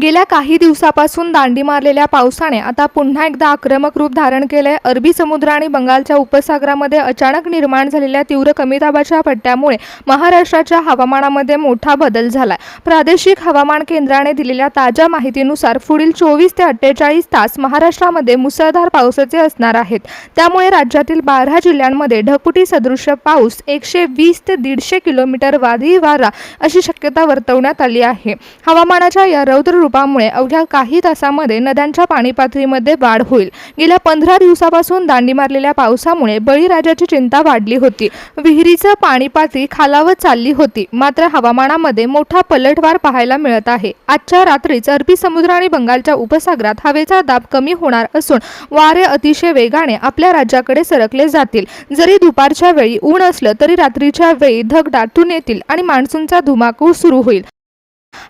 गेल्या काही दिवसापासून दांडी मारलेल्या पावसाने आता पुन्हा एकदा आक्रमक रूप धारण केले। अरबी समुद्र आणि बंगालच्या उपसागरामध्ये अचानक निर्माण झालेल्या तीव्र कमी दाबाच्या पट्ट्यामुळे महाराष्ट्राच्या हवामानामध्ये मोठा बदल झालाय। प्रादेशिक हवामान केंद्राने दिलेल्या ताज्या माहितीनुसार पुढील 24 ते 48 तास महाराष्ट्रामध्ये मुसळधार पावसाचे असणार आहेत। त्यामुळे राज्यातील 12 जिल्ह्यांमध्ये ढगफुटी सदृश्य पाऊस 120 ते 150 किलोमीटर वादळी वारा अशी शक्यता वर्तवण्यात आली आहे। हवामानाच्या या रौद्र रूपामुळे अवघ्या काही तासांमध्ये नद्यांच्या पाणी पातळीमध्ये वाढ होईल। गेल्या 15 दिवसापासून दांडी मारलेल्या पावसामुळे बळीराजाची चिंता वाढली होती। विहिरीचं पाणी पातळी खालावत चालली होती। मात्र हवामानामध्ये मोठा पलटवार पाहायला मिळत आहे। आजच्या रात्रीच अरबी समुद्र आणि बंगालच्या उपसागरात हवेचा दाब कमी होणार असून वारे अतिशय वेगाने आपल्या राज्याकडे सरकले जातील। जरी दुपारच्या वेळी ऊन असलं तरी रात्रीच्या वेळी ढग दाटून येतील आणि मान्सूनचा धुमाकूळ सुरू होईल।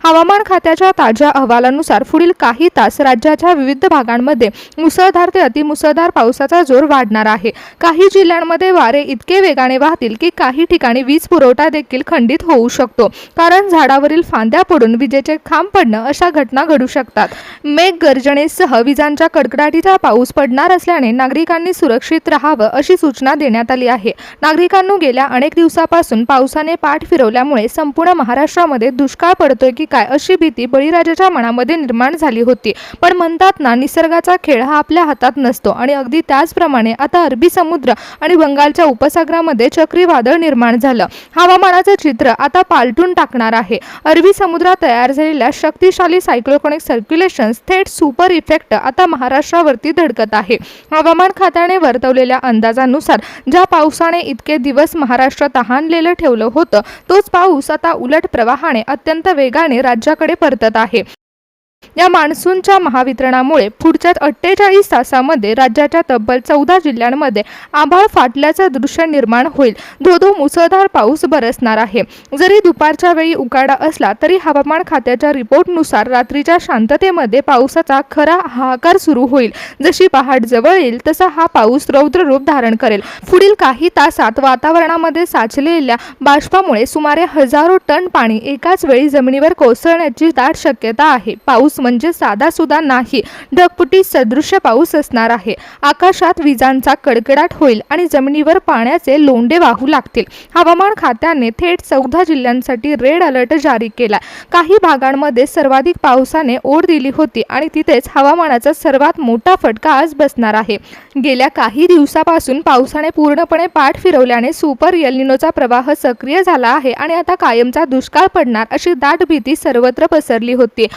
हवामान खात्याच्या ताज्या अहवालानुसार पुढील काही तास राज्याच्या विविध भागांमध्ये मुसळधार ते अतिमुसळधार पावसाचा जोर वाढणार आहे। काही जिल्ह्यांमध्ये वारे इतके वेगाने वाहतील की काही ठिकाणी वीज पुरवठा देखील खंडित होऊ शकतो, कारण झाडावरील फांद्या पडून विजेचे खांब पडणं अशा घटना घडू शकतात। मेघगर्जनेसह विजांच्या कडकडाटीचा पाऊस पडणार असल्याने नागरिकांनी सुरक्षित राहावं अशी सूचना देण्यात आली आहे। नागरिकांनी गेल्या अनेक दिवसापासून पावसाने पाठ फिरवल्यामुळे संपूर्ण महाराष्ट्रामध्ये दुष्काळ पडतोय की काय अशी भीती बळीराजाच्या मनामध्ये निर्माण झाली होती। पण म्हणतात ना, निसर्गाचा खेळ हा आपल्या हातात नसतो आणि अगदी त्याचप्रमाणे आता अरबी समुद्र आणि बंगालच्या उपसागरामध्ये चक्रीवादळ निर्माण झालं। हवामानाचं चित्र आता पालटून टाकणार आहे। अरबी समुद्रात तयार झालेल्या शक्तिशाली सायक्लोनिक सर्क्युलेशन्स थेट सुपर इफेक्ट आता महाराष्ट्रावरती धडकत आहे। हवामान खात्याने वर्तवलेल्या अंदाजानुसार ज्या पावसाने इतके दिवस महाराष्ट्र तहानलेलं ठेवलं होतं, तोच पाऊस आता उलट प्रवाहाने अत्यंत वेगाने राज्याकडे परतत आहे। या मान्सूनच्या महावितरणामुळे पुढच्या 48 तासांमध्ये राज्याच्या तब्बल 14 जिल्ह्यांमध्ये आभाळ फाटल्याचं दृश्य निर्माण होईल। धो-धो मुसळधार पाऊस बरसणार आहे। जरी दुपारच्या वेळी उकाडा असला तरी हवामान खात्याच्या रिपोर्टनुसार रात्रीच्या शांततेमध्ये पावसाचा खरा हाहाकार सुरू होईल। जशी पहाट जवळ येईल तसा हा पाऊस रौद्र रूप धारण करेल। पुढील काही तासात वातावरणामध्ये साचलेल्या बाष्पामुळे सुमारे हजारो टन पाणी एकाच वेळी जमिनीवर कोसळण्याची दाट शक्यता आहे। पाऊस म्हणजे साधा सुद्धा नाही, ढगफुटी सदृश्य पाऊस असणार आहे। आकाशात विजांचा कडकडाट होईल आणि जमिनीवर पाण्याचे लोंढे वाहू लागतील। हवामान खात्याने थेट 14 जिल्ह्यांसाठी रेड अलर्ट जारी केला। काही भागांमध्ये सर्वाधिक पावसाने ओढ दिली होती आणि तिथेच हवामानाचा सर्वात मोठा फटका आज बसणार आहे। गेल्या काही दिवसापासून पावसाने पूर्णपणे पाठ फिरवल्याने सुपर एल निनोचा प्रवाह सक्रिय झाला आहे आणि आता कायमचा दुष्काळ पडणार अशी दाट भीती सर्वत्र पसरली होती।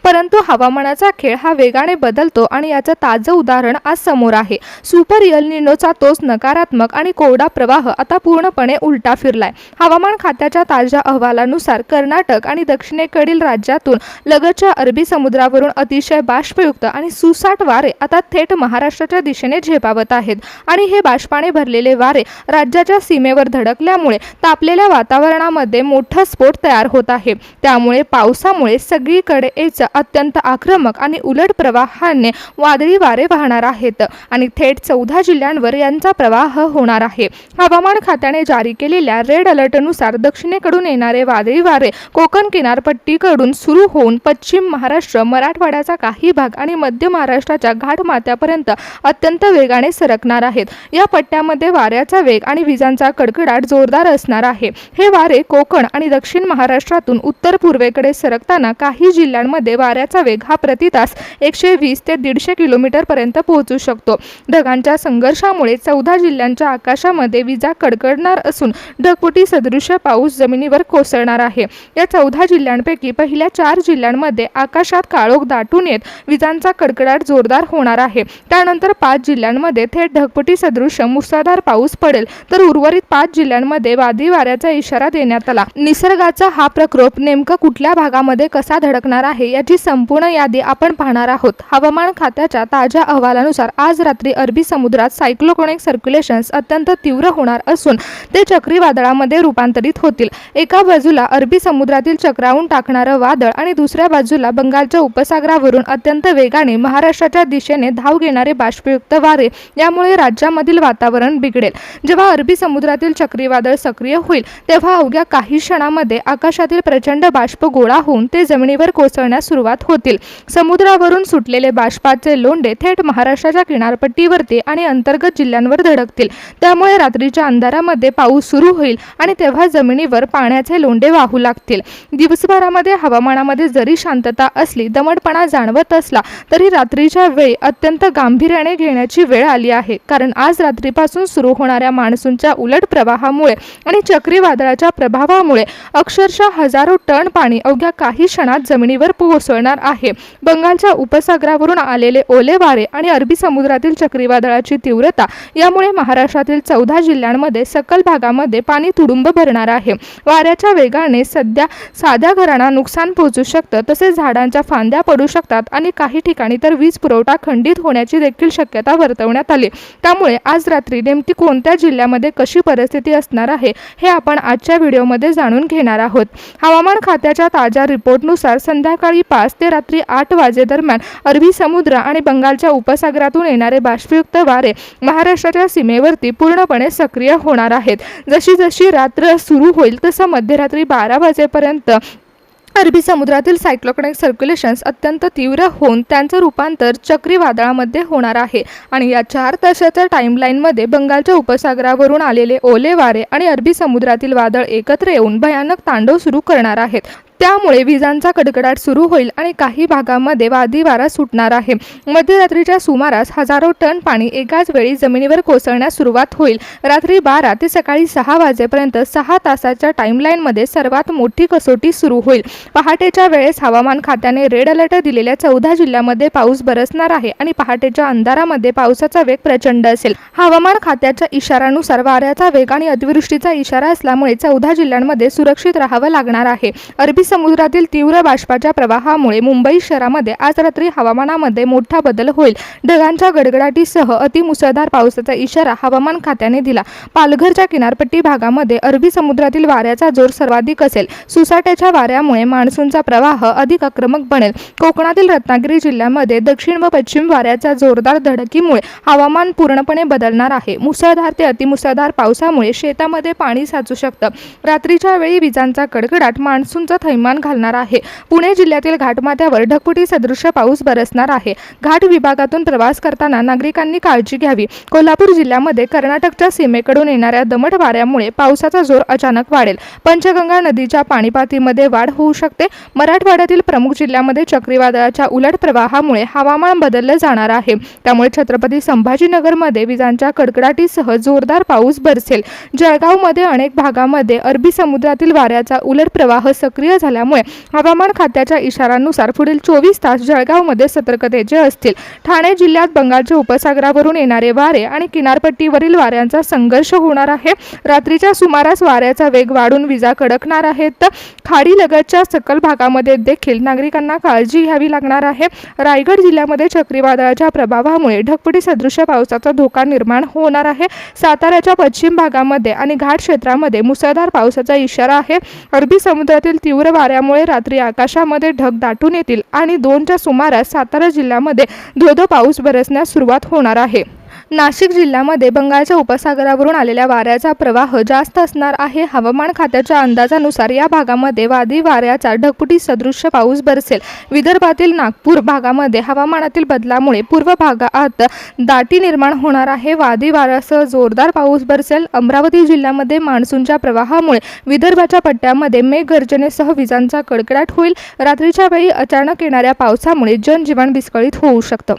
परंतु हवामानाचा खेळ हा वेगाने बदलतो आणि याचं ताजं उदाहरण आज समोर आहे। सुपर एल निनोचा तोच नकारात्मक आणि कोरडा प्रवाह आता पूर्णपणे उलटा फिरलाय। हवामान खात्याच्या ताज्या अहवालानुसार कर्नाटक आणि दक्षिणेकडील राज्यातून लगतच्या अरबी समुद्रावरून अतिशय बाष्पयुक्त आणि सुसाट वारे आता थेट महाराष्ट्राच्या दिशेने झेपावत आहेत आणि हे बाष्पाने भरलेले वारे राज्याच्या सीमेवर धडकल्यामुळे तापलेल्या वातावरणामध्ये मोठा स्फोट तयार होत आहे। त्यामुळे पावसामुळे सगळीकडे अत्यंत आक्रमक आणि उलट प्रवाहाने वादळी वारे वाहणार आहेत आणि थेट 14 जिल्ह्यांवर यांचा प्रवाह होणार आहे। हवामान खात्याने जारी केलेल्या रेड अलर्टनुसार दक्षिणेकडून येणारे वादळी वारे कोकण किनारपट्टीकडून सुरू होऊन पश्चिम महाराष्ट्र, मराठवाड्याचा काही भाग आणि मध्य महाराष्ट्राच्या घाटमाथ्यापर्यंत अत्यंत वेगाने सरकणार आहेत। या पट्ट्यामध्ये वाऱ्याचा वेग आणि विजांचा कडकडाट जोरदार असणार आहे। हे वारे कोकण आणि दक्षिण महाराष्ट्रातून उत्तर पूर्वेकडे सरकताना काही जिल्ह्यांमध्ये वाऱ्याचा वेग हा प्रति तास 120 ते 150 किलोमीटर पर्यंत पोहोचू शकतो। ढगांच्या संघर्षामुळे 14 जिल्ह्यांच्या आकाशामध्ये विजा कडकडणार असून ढगफुटी सदृश्य पाऊस जमिनीवर कोसळणार आहे। या 14 जिल्ह्यांपैकी पहिल्या 4 जिल्ह्यांमध्ये आकाशात काळोख दाटून येत विजांचा कडकडाट जोरदार होणार आहे। त्यानंतर 5 जिल्ह्यांमध्ये थेट ढगफुटी सदृश्य मुसळधार पाऊस पडेल, तर उर्वरित 5 जिल्ह्यांमध्ये वादळी वाऱ्याचा इशारा देण्यात आला। निसर्गाचा हा प्रकोप नेमका कुठल्या भागामध्ये कसा धडकणार आहे याची संपूर्ण यादी आपण पाहणार आहोत। हवामान खात्याच्या ताज्या अहवालानुसार आज रात्री अरबी समुद्रात सायक्लोनिक सर्क्युलेशन्स अत्यंत तीव्र होणार असून ते चक्रीवादळामध्ये रूपांतरित होतील। एका बाजूला अरबी समुद्रातील चक्रावून टाकणारं वादळ आणि दुसऱ्या बाजूला बंगालच्या उपसागरावरून अत्यंत वेगाने महाराष्ट्राच्या दिशेने धाव घेणारे बाष्पयुक्त वारे, यामुळे राज्यामधील वातावरण बिघडेल। जेव्हा अरबी समुद्रातील चक्रीवादळ सक्रिय होईल तेव्हा अवघ्या काही क्षणांमध्ये आकाशातील प्रचंड बाष्प गोळा होऊन ते जमिनीवर कोसळण्यास सुरुवात होतील। समुद्रावरून सुटलेले बाष्पाचे लोंढे थेट महाराष्ट्राच्या किनारपट्टीवरती आणि अंतर्गत जिल्ह्यांवर धडकतील। त्यामुळे रात्रीच्या अंधारामध्ये पाऊस सुरू होईल आणि तेव्हा जमिनीवर पाण्याचे लोंढे वाहू लागतील। दिवसभरामध्ये हवामानामध्ये जरी शांतता असली, दमटपणा जाणवत असला तरी रात्रीच्या वेळी अत्यंत गांभीर्याने घेण्याची वेळ आली आहे। कारण आज रात्रीपासून सुरू होणाऱ्या मान्सूनच्या उलट प्रवाहामुळे आणि चक्रीवादळाच्या प्रभावामुळे अक्षरशः हजारो टन पाणी अवघ्या काही क्षणात जमिनीवर कोसळणार आहे। बंगालच्या उपसागरावरून आलेले ओले वारे आणि अरबी समुद्रातील चक्रीवादळाची तीव्रता यामुळे महाराष्ट्रातील 14 जिल्ह्यांमध्ये सखल भागामध्ये पाणी तुडुंब भरणार आहे। वाऱ्याच्या वेगाने सध्या साध्या घरांना नुकसान पोहोचू शकतं, तसेच झाडांच्या फांद्या पडू शकतात आणि काही ठिकाणी तर वीज पुरवठा खंडित होण्याची देखील शक्यता वर्तवण्यात आली। त्यामुळे आज रात्री नेमकी कोणत्या जिल्ह्यामध्ये कशी परिस्थिती असणार आहे हे आपण आजच्या व्हिडिओमध्ये जाणून घेणार आहोत। हवामान खात्याच्या ताज्या रिपोर्टनुसार संध्याकाळी 5 ते रात्री 8 वाजे दरम्यान अरबी समुद्र आणि बंगालच्या उपसागरातून येणारे बाष्पयुक्त वारे महाराष्ट्राच्या सीमेवरती पूर्णपणे सक्रिय होणार आहेत। जशी जशी रात्र सुरू होईल तसं मध्यरात्री 12 वाजेपर्यंत अरबी समुद्रातील सायक्लोनिक सर्क्युलेशन्स अत्यंत तीव्र होऊन त्यांचं रूपांतर चक्रीवादळामध्ये होणार आहे आणि या 4 तासाच्या टाइमलाईनमध्ये बंगालच्या उपसागरावरून आलेले ओले वारे आणि अरबी समुद्रातील वादळ एकत्र येऊन भयानक तांडव सुरू करणार आहेत। त्यामुळे विजांचा कडकडाट सुरू होईल आणि काही भागांमध्ये वादळी वारा सुटणार आहे। मध्यरात्रीच्या सुमारास हजारो टन पाणी एकाच वेळी जमिनीवर कोसळण्यास सुरुवात होईल। रात्री 12 ते सकाळी 6 वाजेपर्यंत 6 तासाच्या टाइमलाईनमध्ये सर्वात मोठी कसोटी सुरू होईल। पहाटेच्या वेळेस हवामान खात्याने रेड अलर्ट दिलेल्या 14 जिल्ह्यांमध्ये पाऊस बरसणार आहे आणि पहाटेच्या अंधारामध्ये पावसाचा वेग प्रचंड असेल। हवामान खात्याच्या इशाऱ्यानुसार वाऱ्याचा वेग आणि अतिवृष्टीचा इशारा असल्यामुळे 14 जिल्ह्यांमध्ये सुरक्षित राहावं लागणार आहे। अरबी समुद्रातील तीव्र बाष्पाच्या प्रवाहामुळे मुंबई शहरामध्ये आज रात्री हवामानामध्ये मोठा बदल होईल। ढगांच्या गडगडाटीसह अतिमुसळधार पावसाचा इशारा हवामान खात्याने दिला। पालघरच्या किनारपट्टी भागामध्ये अरबी समुद्रातील वाऱ्याचा जोर सर्वाधिक असेल। सुसाट्याच्या वाऱ्यामुळे मान्सूनचा प्रवाह अधिक आक्रमक बनेल। कोकणातील रत्नागिरी जिल्ह्यामध्ये दक्षिण व पश्चिम वाऱ्याच्या जोरदार धडकीमुळे हवामान पूर्णपणे बदलणार आहे। मुसळधार ते अतिमुसळधार पावसामुळे शेतामध्ये पाणी साचू शकतं। रात्रीच्या वेळी विजांचा कडकडाट मान्सूनचा थैमान घालणार आहे। पुणे जिल्ह्यातील घाटमाथ्यावर ढगफुटी सदृश पाऊस बरसणार आहे। घाट विभागातून प्रवास करताना नागरिकांनी काळजी घ्यावी। कोल्हापूर जिल्ह्यामध्ये कर्नाटकच्या सीमेकडून येणाऱ्या दमट वाऱ्यामुळे पावसाचा जोर अचानक वाढेल। पंचगंगा नदीच्या पाणीपातळीमध्ये वाढ होऊ शकते। मराठवाड्यातील प्रमुख जिल्ह्यामध्ये चक्रीवादळाच्या उलट प्रवाहामुळे हवामान बदललं जाणार आहे। त्यामुळे छत्रपती संभाजीनगरमध्ये विजांच्या कडकडाटीसह जोरदार पाऊस बरसेल। जळगावमध्ये अनेक भागामध्ये अरबी समुद्रातील वाऱ्याचा उलट प्रवाह सक्रिय झाल्यामुळे हवामान खात्याच्या इशाऱ्यानुसार पुढील 24 तास जळगावमध्ये सतर्कतेचे असतील। ठाणे जिल्ह्यात बंगालच्या उपसागरावरून येणारे वारे आणि किनारपट्टीवरील वाऱ्यांचा संघर्ष होणार आहे। रात्रीच्या सुमारास वाऱ्याचा वेग वाढून विजा कडकणार आहेत। खाडीलगतच्या सखल भागामध्ये देखील नागरिकांना काळजी घ्यावी लागणार आहे। रायगड जिल्ह्यामध्ये चक्रीवादळाच्या प्रभावामुळे ढगफुटी सदृश पावसाचा धोका निर्माण होणार आहे। साताऱ्याच्या पश्चिम भागामध्ये आणि घाट क्षेत्रामध्ये मुसळधार पावसाचा इशारा आहे। अरबी समुद्रातील तीव्र वाऱ्यामुळे रात्री आकाशामध्ये ढग दाटून येतील आणि 2च्या सुमारास सातारा जिल्ह्यामध्ये धो-धो पाऊस बरसण्यास सुरुवात होणार आहे। नाशिक जिल्ह्यामध्ये बंगालच्या उपसागरावरून आलेल्या वाऱ्याचा प्रवाह जास्त असणार आहे। हवामान खात्याच्या अंदाजानुसार या भागामध्ये वादळी वाऱ्याचा ढगफुटी सदृश पाऊस बरसेल। विदर्भातील नागपूर भागामध्ये हवामानातील बदलामुळे पूर्व भागात दाटी निर्माण होणार आहे। वादळी वाऱ्यासह जोरदार पाऊस बरसेल। अमरावती जिल्ह्यामध्ये मान्सूनच्या प्रवाहामुळे विदर्भाच्या पट्ट्यामध्ये मेघगर्जनेसह विजांचा कडकडाट होईल। रात्रीच्या वेळी अचानक येणाऱ्या पावसामुळे जनजीवन विस्कळीत होऊ शकतं।